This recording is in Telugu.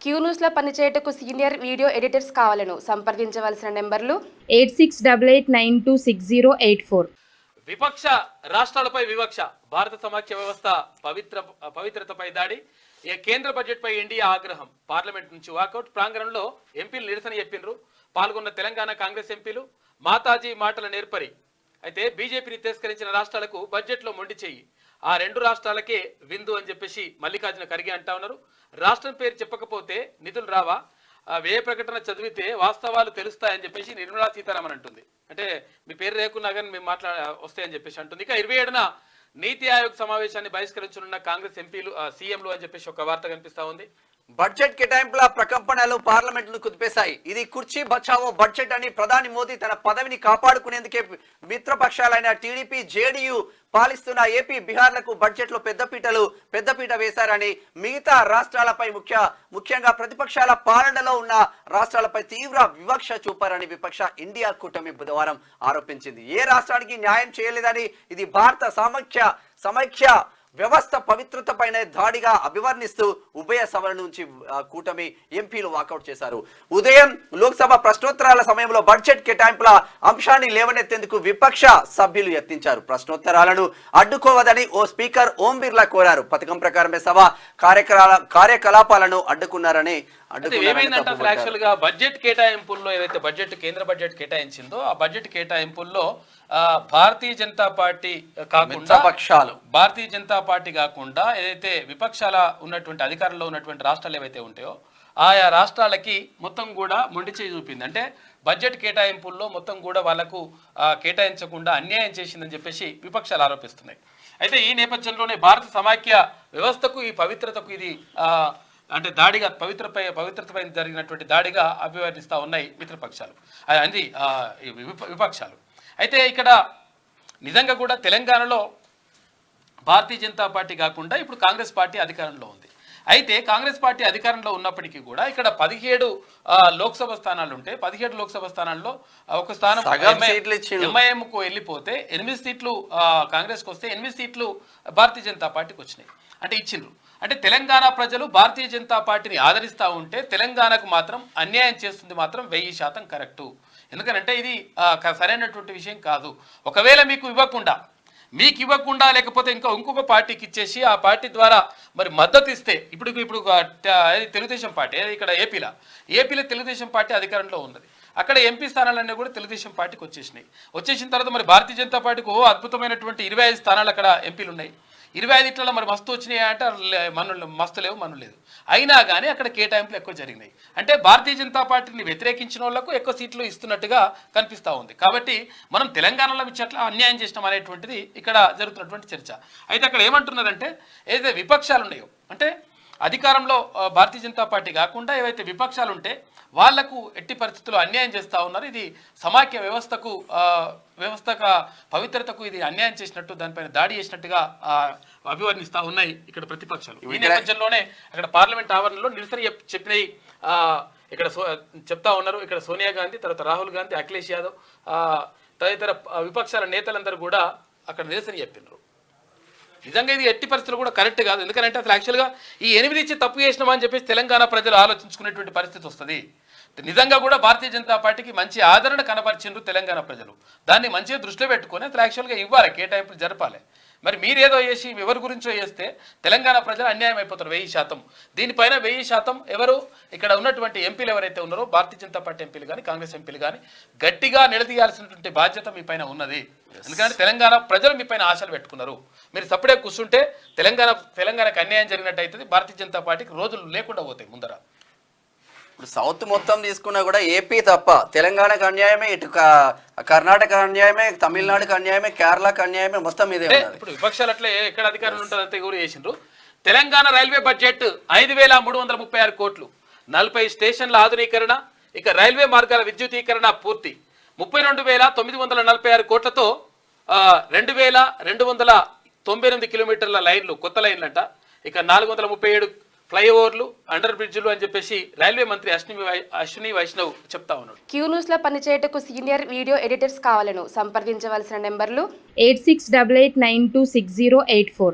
క్యూ న్యూస్లో పనిచేయటకు సీనియర్ వీడియో ఎడిటర్స్ కావాలను సంప్రదించవలసిన నెంబర్లు 8688926084. విపక్ష రాష్ట్రాలపై వివక్ష, భారత సమాఖ్య వ్యవస్థ పవిత్రతపై దాడి, కేంద్ర బడ్జెట్ పై ఎన్డీఏ ఆగ్రహం, పార్లమెంట్ నుంచి వాకౌట్, ప్రాంగణంలో ఎంపీలు నిరసన చెప్పినరు, పాల్గొన్న తెలంగాణ కాంగ్రెస్ ఎంపీలు, మాతాజీ మాటల నేర్పరి. అయితే బీజేపీని తిరస్కరించిన రాష్ట్రాలకు బడ్జెట్లో మొండి చెయ్యి, ఆ రెండు రాష్ట్రాలకే విందు అని చెప్పేసి మల్లికార్జున ఖర్గే అంటా ఉన్నారు. రాష్ట్రం పేరు చెప్పకపోతే నిధులు రావా, వ్యయ ప్రకటన చదివితే వాస్తవాలు తెలుస్తాయని చెప్పేసి నిర్మలా సీతారామన్ అంటుంది. అంటే మీ పేరు లేకున్నా కానీ మేము వస్తాయని చెప్పేసి అంటుంది. ఇక 27న నీతి ఆయోగ్ సమావేశాన్ని బహిష్కరించనున్న కాంగ్రెస్ ఎంపీలు సీఎంలు అని చెప్పేసి ఒక వార్త కనిపిస్తా ఉంది. బడ్జెట్ కేటాయింపుల ప్రకంపనలు పార్లమెంట్ ను కుదిపేశాయి. ఇది కుర్చీ బచావో బడ్జెట్ అని ప్రధాని మోదీ తన పదవిని కాపాడుకునేందుకే మిత్రపక్షాలైన టీడీపీ, జేడీయూ పాలిస్తున్న ఏపీ, బీహార్లకు బడ్జెట్ లో పెద్దపీట వేశారని, మిగతా రాష్ట్రాలపై ముఖ్యంగా ప్రతిపక్షాల పాలనలో ఉన్న రాష్ట్రాలపై తీవ్ర వివక్ష చూపారని విపక్ష ఇండియా కూటమి బుధవారం ఆరోపించింది. ఏ రాష్ట్రానికి న్యాయం చేయలేదని, ఇది భారత సమైక్య వ్యవస్థ పవిత్రతపైన దాడిగా అభివర్ణిస్తూ ఉభయ సభల నుంచి కూటమి ఎంపీలు వాకౌట్ చేశారు. ఉదయం లోక్సభ ప్రశ్నోత్తరాల సమయంలో బడ్జెట్ కేటాయింపుల అంశాన్ని లేవనెత్తేందుకు విపక్ష సభ్యులు యత్నించారు. ప్రశ్నోత్తరాలను అడ్డుకోవదని ఓ స్పీకర్ ఓం బిర్లా కోరారు. పథకం ప్రకారమే సభ కార్యకలాపాలను అడ్డుకున్నారని ఏమైందంటే అసలు యాక్చువల్ గా బడ్జెట్ కేటాయింపుల్లో ఏదైతే కేంద్ర బడ్జెట్ కేటాయించిందో ఆ బడ్జెట్ కేటాయింపుల్లో భారతీయ జనతా పార్టీ కాకుండా ఏదైతే విపక్షాల ఉన్నటువంటి అధికారంలో ఉన్నటువంటి రాష్ట్రాలు ఏవైతే ఉంటాయో ఆయా రాష్ట్రాలకి మొత్తం కూడా మొండి చేయి చూపింది. అంటే బడ్జెట్ కేటాయింపుల్లో మొత్తం కూడా వాళ్ళకు కేటాయించకుండా అన్యాయం చేసిందని చెప్పేసి విపక్షాలు ఆరోపిస్తున్నాయి. అయితే ఈ నేపథ్యంలోనే భారత సమాఖ్య వ్యవస్థకు, ఈ పవిత్రతకు ఇది అంటే దాడిగా పవిత్రతపై జరిగినటువంటి దాడిగా అభివర్ణిస్తూ ఉన్నాయి మిత్రపక్షాలు, అది విపక్షాలు. అయితే ఇక్కడ నిజంగా కూడా తెలంగాణలో భారతీయ జనతా పార్టీ కాకుండా ఇప్పుడు కాంగ్రెస్ పార్టీ అధికారంలో ఉంది. అయితే కాంగ్రెస్ పార్టీ అధికారంలో ఉన్నప్పటికీ కూడా ఇక్కడ 17 లోక్సభ స్థానాలు ఉంటే 17 లోక్సభ స్థానాల్లో ఒక స్థానం ఎంఐఎంకు వెళ్ళిపోతే 8 సీట్లు కాంగ్రెస్కి వస్తే 8 సీట్లు భారతీయ జనతా పార్టీకి వచ్చినాయి. అంటే ఇచ్చిండ్రు. అంటే తెలంగాణ ప్రజలు భారతీయ జనతా పార్టీని ఆదరిస్తూ ఉంటే తెలంగాణకు మాత్రం అన్యాయం చేస్తుంది మాత్రం 1000% కరెక్టు. ఎందుకంటే ఇది సరైనటువంటి విషయం కాదు. ఒకవేళ మీకు ఇవ్వకుండా లేకపోతే ఇంకొక పార్టీకి ఇచ్చేసి ఆ పార్టీ ద్వారా మరి మద్దతు ఇస్తే ఇప్పుడు తెలుగుదేశం పార్టీ ఇక్కడ ఏపీలో తెలుగుదేశం పార్టీ అధికారంలో ఉన్నది. అక్కడ ఎంపీ స్థానాలన్నీ కూడా తెలుగుదేశం పార్టీకి వచ్చేసిన తర్వాత మరి భారతీయ జనతా పార్టీకి అద్భుతమైనటువంటి 25 స్థానాలు అక్కడ ఎంపీలు ఉన్నాయి. 25 మరి మస్తు వచ్చినాయి అంటే మస్తు లేవు, మను లేదు. అయినా కానీ అక్కడ కేటాయింపులు ఎక్కువ జరిగినాయి. అంటే భారతీయ జనతా పార్టీని వ్యతిరేకించిన వాళ్ళకు ఎక్కువ సీట్లు ఇస్తున్నట్టుగా కనిపిస్తూ ఉంది. కాబట్టి మనం తెలంగాణలో ఇచ్చట్లా అన్యాయం చేసినాం అనేటువంటిది ఇక్కడ జరుగుతున్నటువంటి చర్చ. అయితే అక్కడ ఏమంటున్నారంటే ఏదైతే విపక్షాలు ఉన్నాయో, అంటే అధికారంలో భారతీయ జనతా పార్టీ కాకుండా ఏవైతే విపక్షాలు ఉంటే వాళ్లకు ఎట్టి పరిస్థితుల్లో అన్యాయం చేస్తూ ఉన్నారు. ఇది సమాఖ్య వ్యవస్థ పవిత్రతకు ఇది అన్యాయం చేసినట్టు, దానిపైన దాడి చేసినట్టుగా అభివర్ణిస్తూ ఉన్నాయి ఇక్కడ ప్రతిపక్షాలు. ఈ నేపథ్యంలోనే అక్కడ పార్లమెంట్ ఆవరణలో నిరసన చెప్పినవి ఇక్కడ చెప్తా ఉన్నారు. ఇక్కడ సోనియా గాంధీ, తర్వాత రాహుల్ గాంధీ, అఖిలేష్ యాదవ్ తదితర విపక్షాల నేతలందరూ కూడా అక్కడ నిరసన చెప్పినారు. నిజంగా ఇది ఎట్టి పరిస్థితులు కూడా కరెక్ట్ కాదు. ఎందుకంటే అసలు యాక్చువల్గా ఈ 8 ఇచ్చి తప్పు చేసినామని చెప్పేసి తెలంగాణ ప్రజలు ఆలోచించుకునేటువంటి పరిస్థితి వస్తుంది. నిజంగా కూడా భారతీయ జనతా పార్టీకి మంచి ఆదరణ కనపరిచిండ్రు తెలంగాణ ప్రజలు. దాన్ని మంచిగా దృష్టిలో పెట్టుకొని అసలు యాక్చువల్గా ఇవ్వాలి, కేటాయింపులు జరపాలి. మరి మీరేదో చేసి ఎవరి గురించో చేస్తే తెలంగాణ ప్రజలు అన్యాయం అయిపోతారు 1000%. దీనిపైన 1000% ఎవరు ఇక్కడ ఉన్నటువంటి ఎంపీలు ఎవరైతే ఉన్నారో భారతీయ జనతా పార్టీ ఎంపీలు కానీ కాంగ్రెస్ ఎంపీలు కానీ గట్టిగా నిలదీయాల్సినటువంటి బాధ్యత మీ పైన ఉన్నది. ఎందుకంటే తెలంగాణ ప్రజలు మీ పైన ఆశలు పెట్టుకున్నారు. మీరు సపరేట్ కూర్చుంటే తెలంగాణకు అన్యాయం జరిగినట్టు అవుతుంది. భారతీయ జనతా పార్టీకి రోజులు లేకుండా పోతాయి ముందర. ఇప్పుడు సౌత్ మొత్తం తీసుకున్నా కూడా ఏపీ తప్ప తెలంగాణకు అన్యాయమే, ఇటు కర్ణాటక అన్యాయమే, తమిళనాడుకు అన్యాయమే, కేరళకు అన్యాయమే, మొత్తం ఇదే. ఇప్పుడు విపక్షాలు అట్లా ఎక్కడ అధికారులు ఉంటుందంటే కూడా చేసిండ్రు. తెలంగాణ రైల్వే బడ్జెట్ 5336 కోట్లు, 40 స్టేషన్ల ఆధునీకరణ, ఇక రైల్వే మార్గాల విద్యుతీకరణ పూర్తి, 32,946 కోట్లతో 2298 కిలోమీటర్ల లైన్లు, కొత్త లైన్లంట, ఇక 437 ఫ్లైఓవర్లు, అండర్ బ్రిడ్జ్లు అని చెప్పేసి రైల్వే మంత్రి అశ్విని వైష్ణవ్ చెప్తా ఉన్నారు. క్యూ న్యూస్ లో పనిచేయటకు సీనియర్ వీడియో ఎడిటర్స్ కావాలను సంప్రదించవలసిన నెంబర్లు 8688926084.